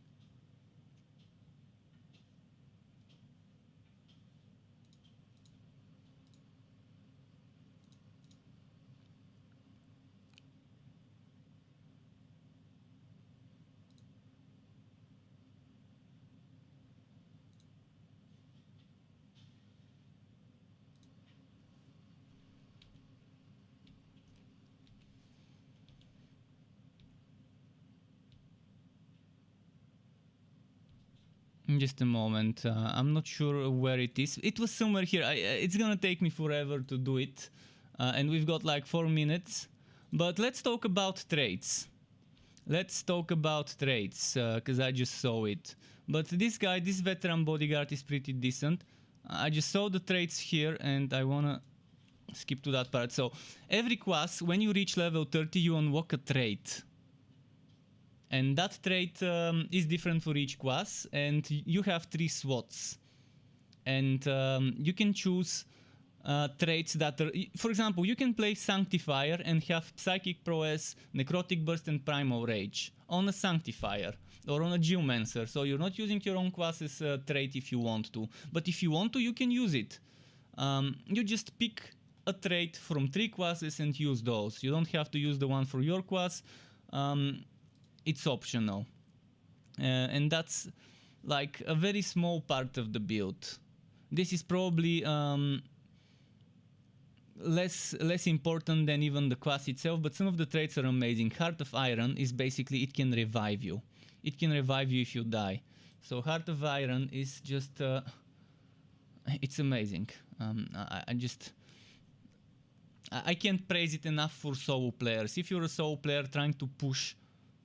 Just a moment. I'm not sure where it is. It was somewhere here. It's gonna take me forever to do it. And we've got like 4 minutes. But let's talk about traits. Let's talk about traits, because I just saw it. But this guy, this veteran bodyguard is pretty decent. I just saw the traits here and I wanna skip to that part. So every class, when you reach level 30, you unlock a trait. And that trait is different for each class, and you have 3 slots. And you can choose traits that are... For example, you can play Sanctifier and have Psychic Prowess, Necrotic Burst and Primal Rage on a Sanctifier or on a Geomancer. So you're not using your own class's trait if you want to. But if you want to, you can use it. You just pick a trait from 3 classes and use those. You don't have to use the one for your class. It's optional. And that's like a very small part of the build. This is probably less important than even the class itself, but some of the traits are amazing. Heart of Iron is basically, it can revive you. It can revive you if you die. So Heart of Iron is just... it's amazing. I can't praise it enough for solo players. If you're a solo player trying to push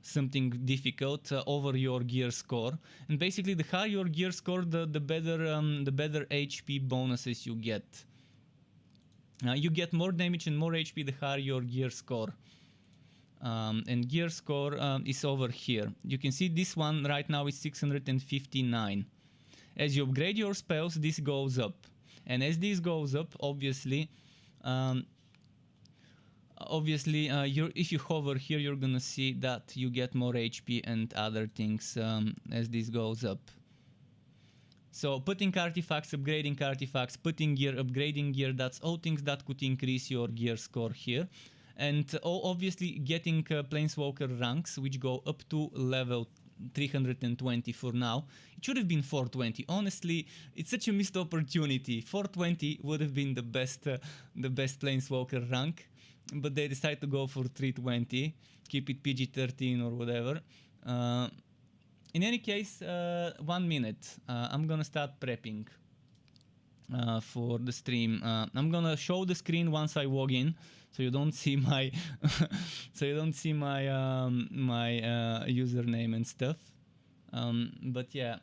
something difficult over your gear score, and basically the higher your gear score, the better HP bonuses you get. You get more damage and more HP the higher your gear score. And gear score is over here. You can see this one right now is 659. As you upgrade your spells, this goes up, and as this goes up, obviously if you hover here, you're gonna see that you get more HP and other things as this goes up. So putting artifacts, upgrading artifacts, putting gear, upgrading gear, that's all things that could increase your gear score here. And obviously getting Planeswalker ranks, which go up to level 320 for now. It should have been 420. Honestly, it's such a missed opportunity. 420 would have been the best Planeswalker rank. But they decided to go for 320, keep it PG-13 or whatever. In any case, 1 minute. I'm gonna start prepping for the stream. I'm gonna show the screen once I log in, so you don't see my my username and stuff. But yeah.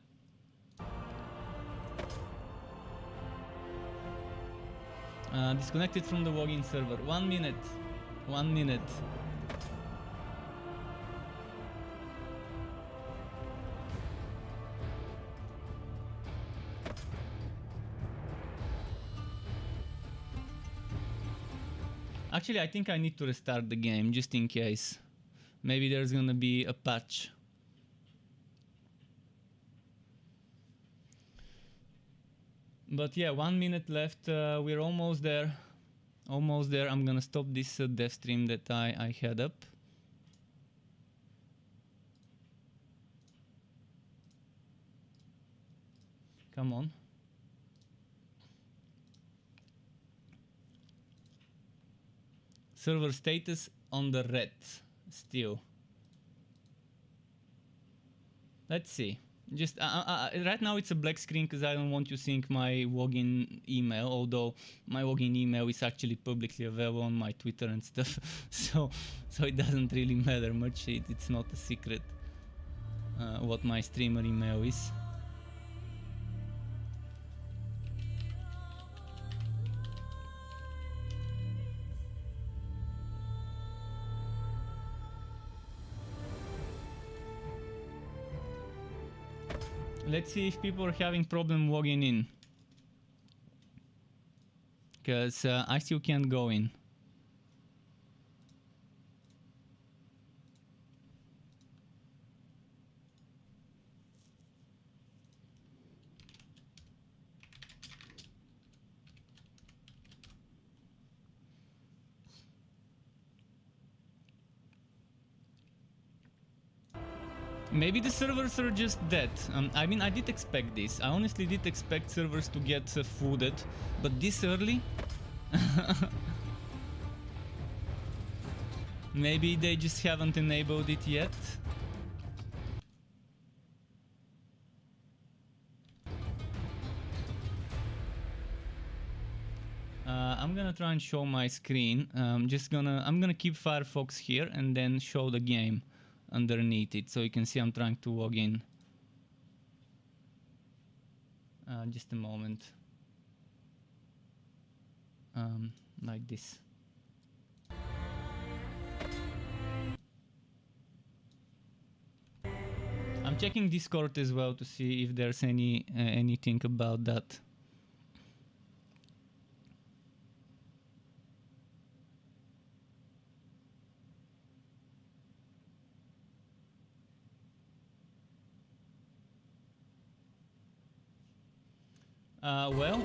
Disconnected from the login server. 1 minute. 1 minute. Actually, I think I need to restart the game just in case. Maybe there's gonna be a patch. But yeah, 1 minute left. We're almost there. Almost there. I'm gonna stop this dev stream that I had up. Come on. Server status on the red still. Let's see. Just right now it's a black screen because I don't want you seeing my login email, although my login email is actually publicly available on my Twitter and stuff. so it doesn't really matter much. It's not a secret what my streamer email is. Let's see if people are having problem logging in, because I still can't go in. Maybe the servers are just dead. I mean, I did expect this. I honestly did expect servers to get flooded, but this early? Maybe they just haven't enabled it yet. I'm gonna try and show my screen. I'm gonna keep Firefox here and then show the game underneath it, so you can see I'm trying to log in. Just a moment. Like this. I'm checking Discord as well to see if there's anything about that. Well,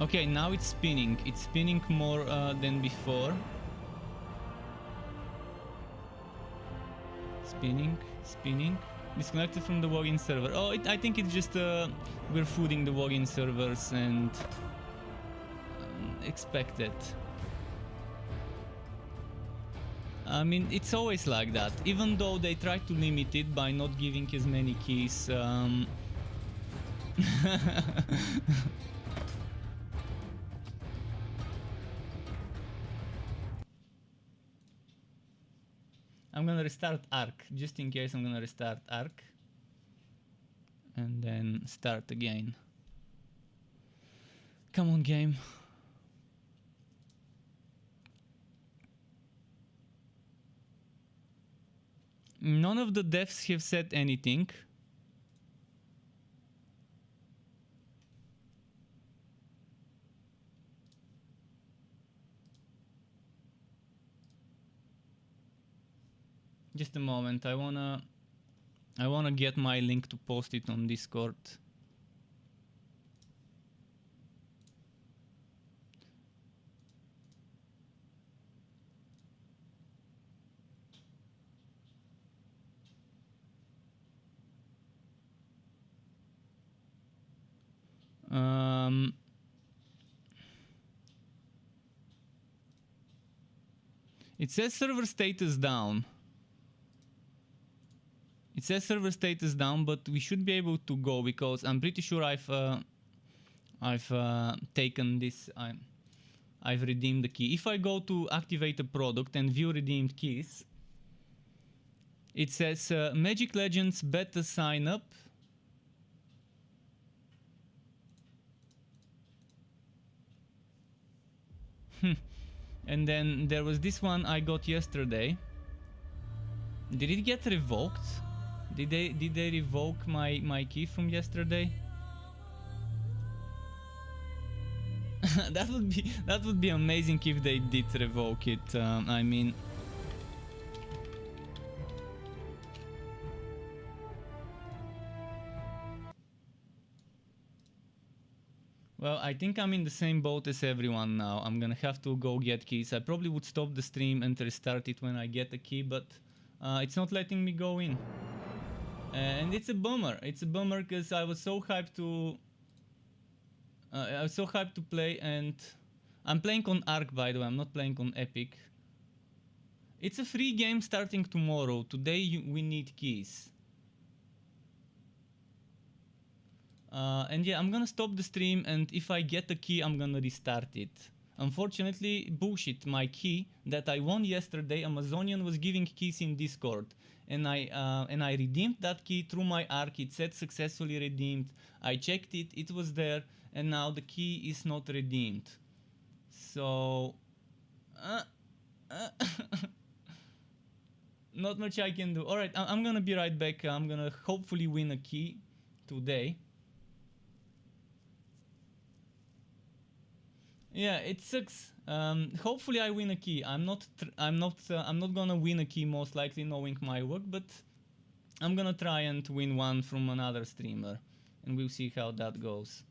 okay, now it's spinning. It's spinning more than before. Spinning. Disconnected from the login server. Oh, I think it's just we're fooding the login servers and expected. I mean, it's always like that, even though they try to limit it by not giving as many keys. I'm gonna restart Arc, just in case. I'm gonna restart Arc and then start again. Come on, game. None of the devs have said anything. Just a moment. I wanna get my link to post it on Discord. It says server status down. It says server status down, but we should be able to go because I'm pretty sure I've taken this. I've redeemed the key. If I go to activate a product and view redeemed keys, it says Magic Legends beta sign up. And then there was this one I got yesterday. Did it get revoked? Did they revoke my key from yesterday? That would be amazing if they did revoke it. I mean, well, I think I'm in the same boat as everyone now. I'm gonna have to go get keys. I probably would stop the stream and restart it when I get a key, but it's not letting me go in. And it's a bummer. It's a bummer because I was so hyped to I'm so hyped to play, and I'm playing on Arc, by the way. I'm not playing on Epic. It's a free game starting tomorrow. Today we need keys. And yeah, I'm gonna stop the stream, and if I get the key, I'm gonna restart it. Unfortunately, bullshit, my key that I won yesterday, Amazonian was giving keys in Discord. And I redeemed that key through my Arc. It said successfully redeemed. I checked it, it was there, and now the key is not redeemed. So... not much I can do. Alright, I'm gonna be right back. I'm gonna hopefully win a key today. Yeah, it sucks. Hopefully I win a key. I'm not gonna win a key most likely, knowing my work, but I'm gonna try and win one from another streamer, and we'll see how that goes.